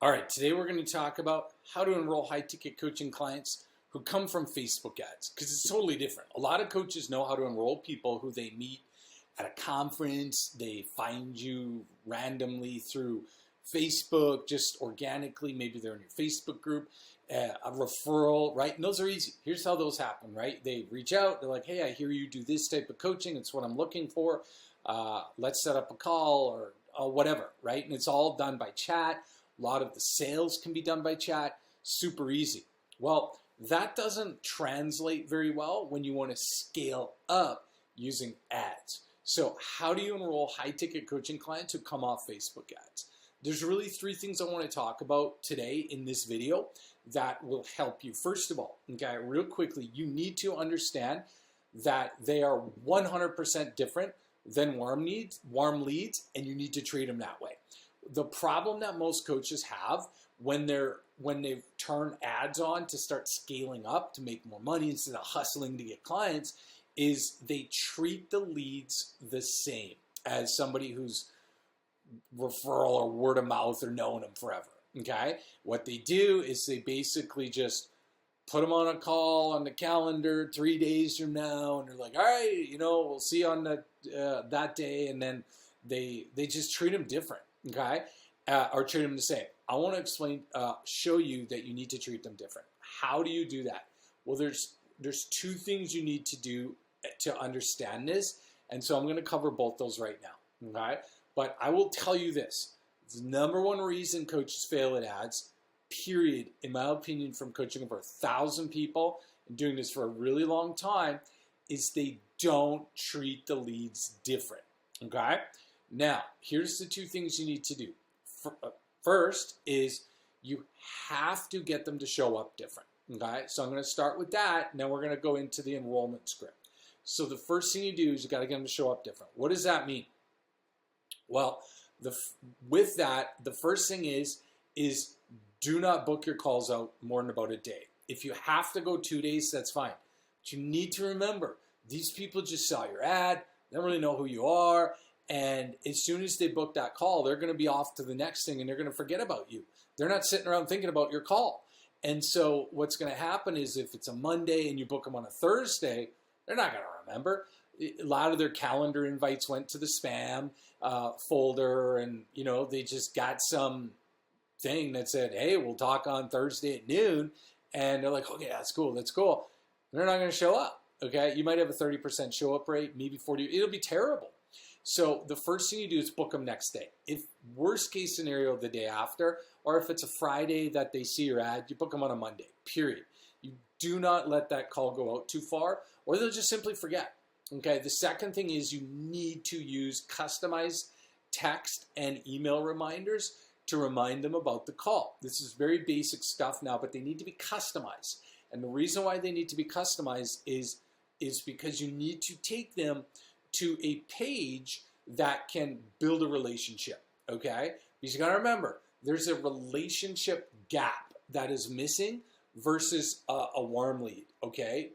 All right, today we're going to talk about how to enroll high-ticket coaching clients who come from Facebook ads, because it's totally different. A lot of coaches know how to enroll people who they meet at a conference. They find you randomly through Facebook, just organically. Maybe they're in your Facebook group, a referral, right? And those are easy. Here's how those happen, right? They reach out. They're like, hey, I hear you do this type of coaching. It's what I'm looking for. Let's set up a call or whatever, right? And it's all done by chat. A lot of the sales can be done by chat. Super easy. Well, that doesn't translate very well when you want to scale up using ads. So how do you enroll high-ticket coaching clients who come off Facebook ads? There's really three things I want to talk about today in this video that will help you. First of all, okay, real quickly, you need to understand that they are 100% different than warm leads, and you need to treat them that way. The problem that most coaches have when they turn ads on to start scaling up to make more money instead of hustling to get clients is they treat the leads the same as somebody who's referral or word of mouth or known them forever. Okay, what they do is they basically just put them on a call on the calendar 3 days from now, and they're like, all right, we'll see you on that day, and then they just treat them different. Okay, or treat them the same. I want to show you that you need to treat them different. How do you do that? Well, there's two things you need to do to understand this, and so I'm going to cover both those right now. Okay, but I will tell you this: the number one reason coaches fail at ads, period, in my opinion, from coaching over 1,000 people and doing this for a really long time, is they don't treat the leads different. Okay. Now, here's the two things you need to do. First is you have to get them to show up different. Okay, so I'm going to start with that, and then we're going to go into the enrollment script. So the first thing you do is you got to get them to show up different. What does that mean? Well, with that, the first thing is do not book your calls out more than about a day. If you have to go 2 days, that's fine. But you need to remember, these people just saw your ad, they don't really know who you are, and as soon as they book that call, they're going to be off to the next thing, and they're going to forget about you. They're not sitting around thinking about your call. And so what's going to happen is if it's a Monday and you book them on a Thursday, they're not going to remember. A lot of their calendar invites went to the spam folder, and they just got some thing that said, hey, we'll talk on Thursday at noon, and they're like, okay, that's cool. They're not going to show up. Okay, you might have a 30% show up rate, maybe 40. It'll be terrible. So the first thing you do is book them next day. If worst case scenario, the day after, or if it's a Friday that they see your ad, you book them on a Monday, period. You do not let that call go out too far, or they'll just simply forget. Okay, the second thing is you need to use customized text and email reminders to remind them about the call. This is very basic stuff now, but they need to be customized. And the reason why they need to be customized is because you need to take them to a page that can build a relationship, okay? Because you gotta remember, there's a relationship gap that is missing versus a warm lead, okay?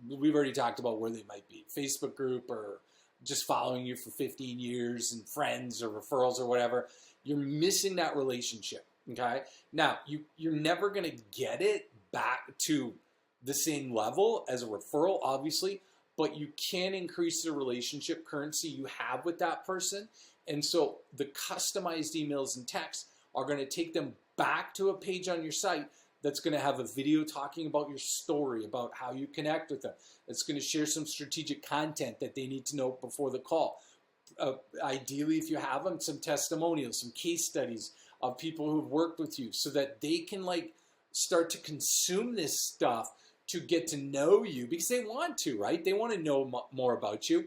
We've already talked about where they might be. Facebook group or just following you for 15 years and friends or referrals or whatever. You're missing that relationship, okay? Now, you're never gonna get it back to the same level as a referral, obviously, but you can increase the relationship currency you have with that person. And so the customized emails and texts are going to take them back to a page on your site that's going to have a video talking about your story, about how you connect with them. It's going to share some strategic content that they need to know before the call. Ideally, if you have them, some testimonials, some case studies of people who've worked with you so that they can start to consume this stuff to get to know you, because they want to, right? They want to know more about you.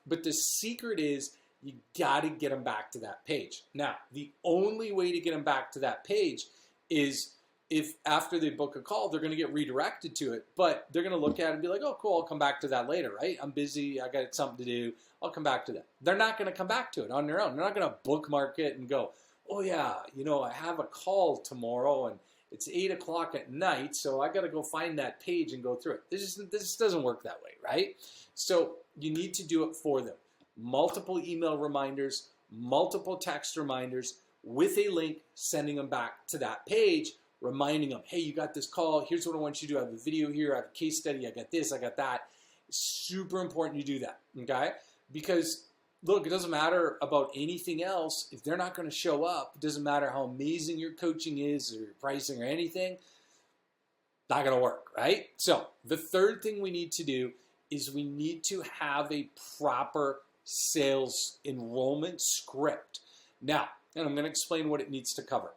But the secret is you got to get them back to that page. Now, the only way to get them back to that page is if after they book a call, they're going to get redirected to it, but they're going to look at it and be like, oh, cool, I'll come back to that later, right? I'm busy, I got something to do, I'll come back to that. They're not going to come back to it on their own. They're not going to bookmark it and go, oh yeah, I have a call tomorrow, and it's 8 o'clock at night, so I got to go find that page and go through it. This doesn't work that way, right? So you need to do it for them. Multiple email reminders, multiple text reminders with a link, sending them back to that page, reminding them, hey, you got this call. Here's what I want you to do. I have a video here. I have a case study. I got this. I got that. It's super important you do that, okay? Because, look, it doesn't matter about anything else. If they're not going to show up, it doesn't matter how amazing your coaching is or your pricing or anything, not going to work, right? So the third thing we need to do is we need to have a proper sales enrollment script. Now, and I'm going to explain what it needs to cover.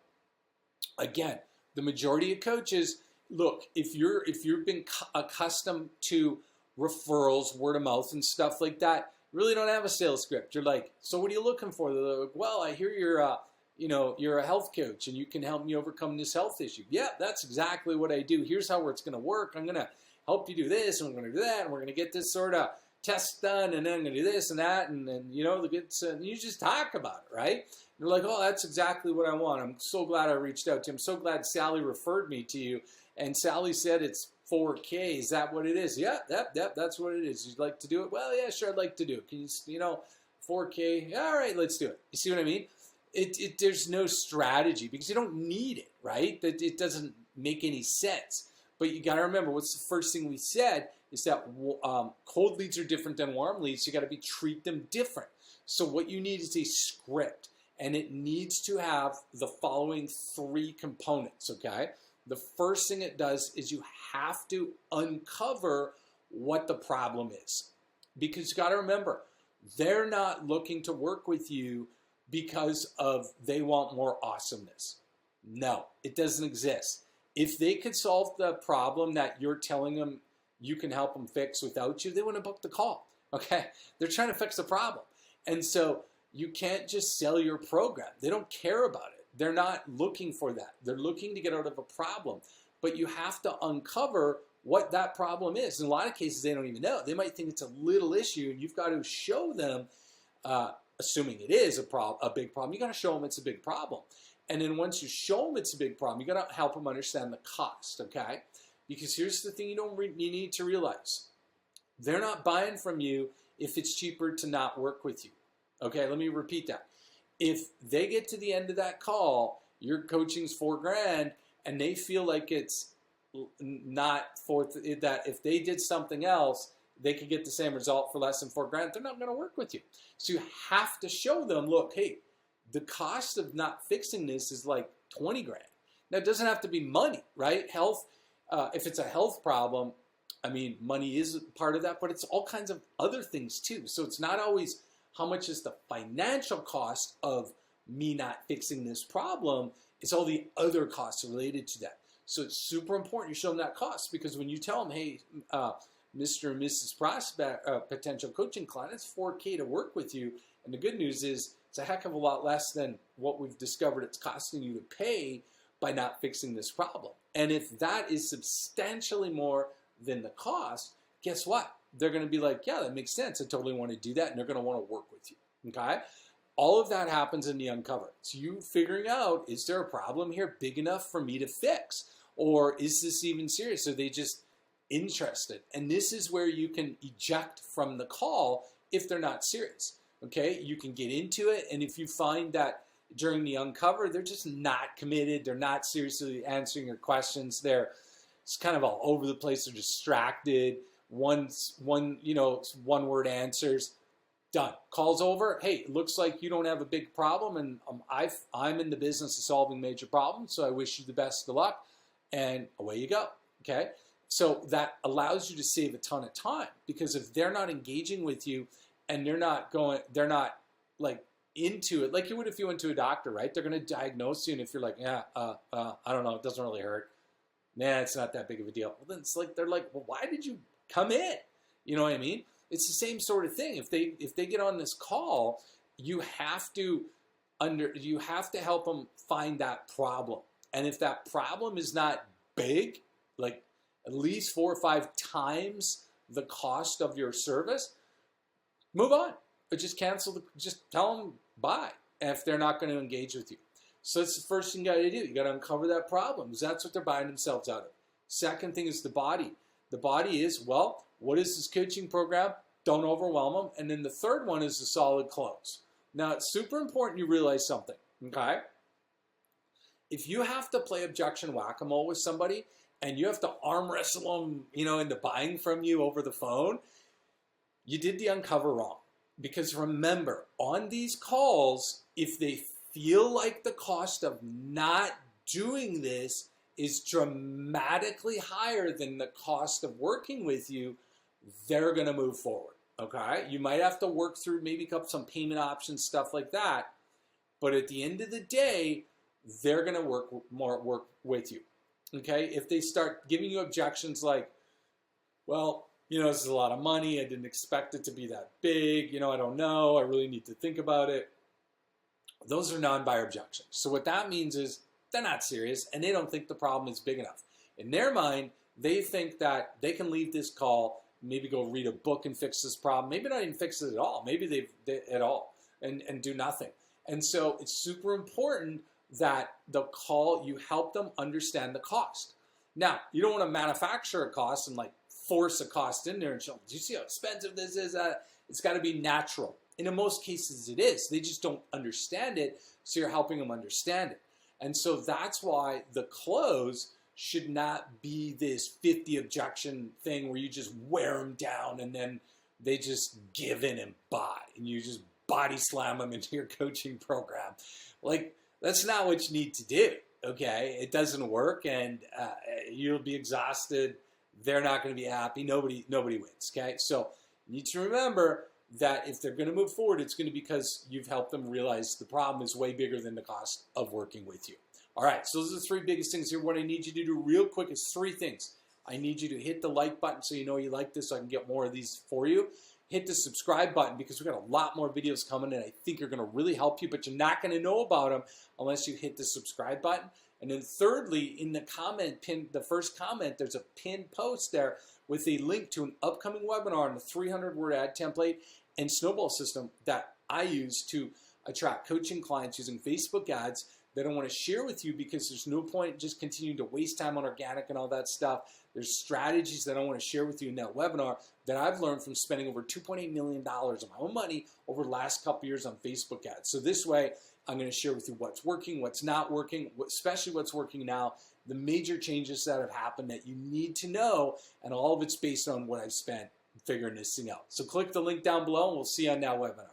Again, the majority of coaches, look, if you've been accustomed to referrals, word of mouth, and stuff like that, you really don't have a sales script. You're like, so what are you looking for? They're like, well, I hear you're a health coach and you can help me overcome this health issue. Yeah, that's exactly what I do. Here's how it's going to work. I'm going to help you do this, and we're going to do that, and we're going to get this sort of test done, and then I'm going to do this and that, and then, you just talk about it, right? You're like, oh, that's exactly what I want. I'm so glad I reached out to you. I'm so glad Sally referred me to you, and Sally said it's 4K. Is that what it is? Yeah, that's what it is. You'd like to do it? Well, yeah, sure, I'd like to do it. Can you, 4K? Yeah, all right, let's do it. You see what I mean? There's no strategy because you don't need it, right? It doesn't make any sense. But you got to remember, what's the first thing we said is that cold leads are different than warm leads. You got to treat them different. So what you need is a script, and it needs to have the following 3 components, okay? The first thing it does is you have to uncover what the problem is. Because you got to remember, they're not looking to work with you because they want more awesomeness. No, it doesn't exist. If they could solve the problem that you're telling them you can help them fix without you, they wouldn't book the call, okay? They're trying to fix the problem. And so you can't just sell your program. They don't care about it. They're not looking for that. They're looking to get out of a problem. But you have to uncover what that problem is. In a lot of cases, they don't even know. They might think it's a little issue, and you've got to show them, assuming it is a big problem, you got to show them it's a big problem. And then once you show them it's a big problem, you got to help them understand the cost, okay? Because here's the thing you need to realize. They're not buying from you if it's cheaper to not work with you. Okay, let me repeat that. If they get to the end of that call, your coaching's $4,000, and they feel like it's not that if they did something else, they could get the same result for less than $4,000, they're not going to work with you. So you have to show them, look, hey, the cost of not fixing this is like $20,000. Now, it doesn't have to be money, right? Health, if it's a health problem, I mean, money is part of that, but it's all kinds of other things too. So it's not always how much is the financial cost of me not fixing this problem. It's all the other costs related to that. So it's super important you show them that cost, because when you tell them, hey, Mr. and Mrs. Prospect, potential coaching client, it's $4K to work with you. And the good news is it's a heck of a lot less than what we've discovered it's costing you to pay by not fixing this problem. And if that is substantially more than the cost, guess what? They're going to be like, yeah, that makes sense. I totally want to do that. And they're going to want to work with you. Okay? All of that happens in the uncover. It's you figuring out, is there a problem here big enough for me to fix? Or is this even serious? Are they just interested? And this is where you can eject from the call if they're not serious. Okay? You can get into it. And if you find that during the uncover, they're just not committed. They're not seriously answering your questions. It's kind of all over the place. They're distracted. One word answers. Done. Call's over. Hey, it looks like you don't have a big problem, and I'm in the business of solving major problems, so I wish you the best of luck, and away you go. Okay? So that allows you to save a ton of time, because if they're not engaging with you and they're not like into it, like you would if you went to a doctor, right? They're going to diagnose you, and if you're like, yeah, I don't know, it doesn't really hurt. Nah, it's not that big of a deal. Well, then it's like, they're like, well, why did you come in? You know what I mean? It's the same sort of thing. If they get on this call, you have to help them find that problem. And if that problem is not big, like at least 4 or 5 times the cost of your service, move on. Or just just tell them bye if they're not going to engage with you. So that's the first thing you got to do. You got to uncover that problem, because that's what they're buying themselves out of. Second thing is the body. The body is, well, what is this coaching program? Don't overwhelm them. And then the third one is the solid close. Now, it's super important you realize something. Okay? If you have to play objection whack-a-mole with somebody and you have to arm wrestle them, into buying from you over the phone, you did the uncover wrong. Because remember, on these calls, if they feel like the cost of not doing this is dramatically higher than the cost of working with you, they're going to move forward. Okay? You might have to work through maybe some payment options, stuff like that. But at the end of the day, they're going to work with you. Okay? If they start giving you objections like, well, this is a lot of money. I didn't expect it to be that big. I don't know. I really need to think about it. Those are non-buyer objections. So what that means is they're not serious and they don't think the problem is big enough. In their mind, they think that they can leave this call, maybe go read a book and fix this problem. Maybe not even fix it at all. Maybe they at all and do nothing. And so it's super important that the call, you help them understand the cost. Now, you don't want to manufacture a cost and force a cost in there and show them, do you see how expensive this is? It's got to be natural. And in most cases it is. They just don't understand it, so you're helping them understand it. And so that's why the close should not be this 50 objection thing where you just wear them down and then they just give in and buy and you just body slam them into your coaching program. That's not what you need to do, okay? It doesn't work and you'll be exhausted. They're not going to be happy. Nobody wins, okay? So you need to remember that if they're going to move forward, it's going to be because you've helped them realize the problem is way bigger than the cost of working with you. All right, so those are the three biggest things here. What I need you to do real quick is three things. I need you to hit the like button so you know you like this so I can get more of these for you. Hit the subscribe button because we've got a lot more videos coming and I think are going to really help you, but you're not going to know about them unless you hit the subscribe button. And then thirdly, in the the first comment, there's a pinned post there with a link to an upcoming webinar on the 300-word ad template and snowball system that I use to attract coaching clients using Facebook ads that I want to share with you because there's no point just continuing to waste time on organic and all that stuff. There's strategies that I want to share with you in that webinar that I've learned from spending over $2.8 million of my own money over the last couple years on Facebook ads. So this way, I'm going to share with you what's working, what's not working, especially what's working now, the major changes that have happened that you need to know, and all of it's based on what I've spent figuring this thing out. So click the link down below and we'll see you on that webinar.